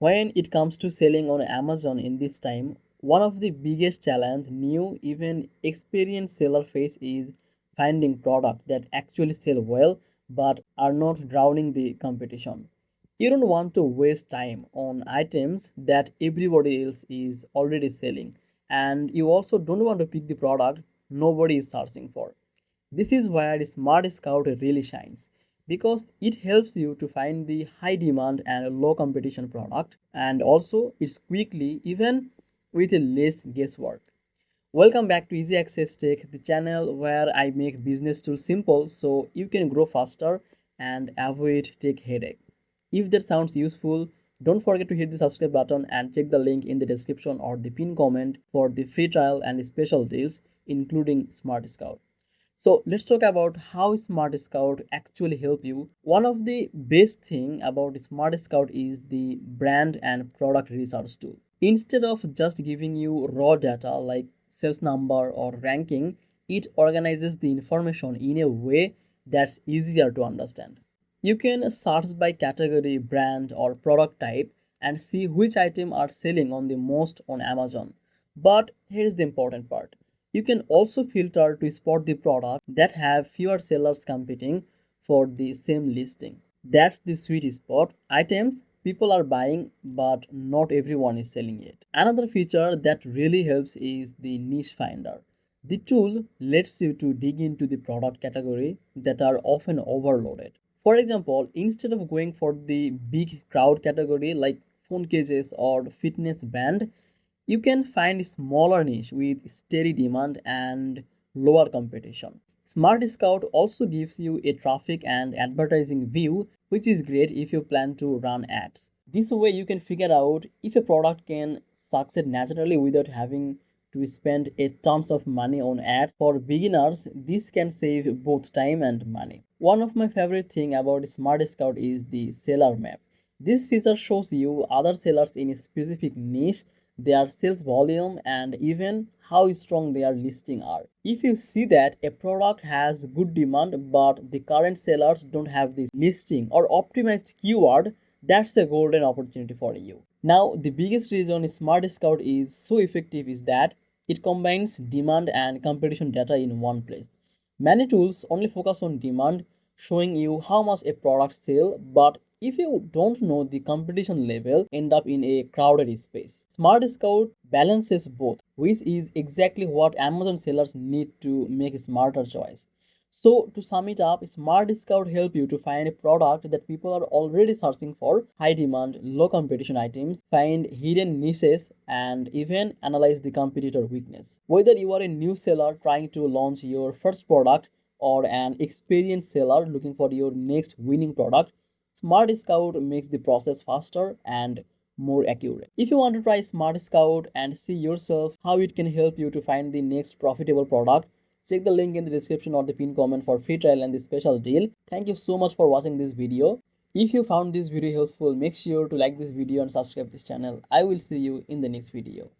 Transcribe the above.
When it comes to selling on Amazon in this time, one of the biggest challenge new even experienced seller face is finding product that actually sell well but are not drowning the competition. You don't want to waste time on items that everybody else is already selling, and you also don't want to pick the product nobody is searching for. This is where Smart Scout really shines because it helps you to find the high demand and low competition product, and also it's quickly even with a less guesswork. Welcome back to Easy Access Tech, the channel where I make business tools simple so you can grow faster and avoid tech headache. If that sounds useful, don't forget to hit the subscribe button and check the link in the description or the pinned comment for the free trial and special deals including Smart Scout. So let's talk about how Smart Scout actually help you. One of the best thing about Smart Scout is the brand and product research tool. Instead of just giving you raw data like sales number or ranking, it organizes the information in a way that's easier to understand. You can search by category, brand, or product type and see which item are selling on the most on Amazon. But here's the important part. You can also filter to spot the product that have fewer sellers competing for the same listing. That's the sweet spot. Items people are buying, but not everyone is selling it. Another feature that really helps is the niche finder. The tool lets you to dig into the product category that are often overloaded. For example, instead of going for the big crowd category like phone cases or fitness band, you can find smaller niche with steady demand and lower competition. Smart Scout also gives you a traffic and advertising view, which is great if you plan to run ads. This way you can figure out if a product can succeed naturally without having to spend a tons of money on ads. For beginners, this can save both time and money. One of my favorite thing about Smart Scout is the seller map. This feature shows you other sellers in a specific niche, their sales volume, and even how strong their listing are. If you see that a product has good demand but the current sellers don't have this listing or optimized keyword, that's a golden opportunity for you. Now, the biggest reason Smart Scout is so effective is that it combines demand and competition data in one place. Many tools only focus on demand, showing you how much a product sells, but if you don't know the competition level, end up in a crowded space. Smart Scout balances both, which is exactly what Amazon sellers need to make a smarter choice. So to sum it up, Smart Scout help you to find a product that people are already searching for, high demand, low competition items, find hidden niches, and even analyze the competitor weakness. Whether you are a new seller trying to launch your first product or an experienced seller looking for your next winning product, Smart Scout makes the process faster and more accurate. If you want to try Smart Scout and see yourself how it can help you to find the next profitable product, check the link in the description or the pinned comment for free trial and the special deal. Thank you so much for watching this video. If you found this video helpful, make sure to like this video and subscribe this channel. I will see you in the next video.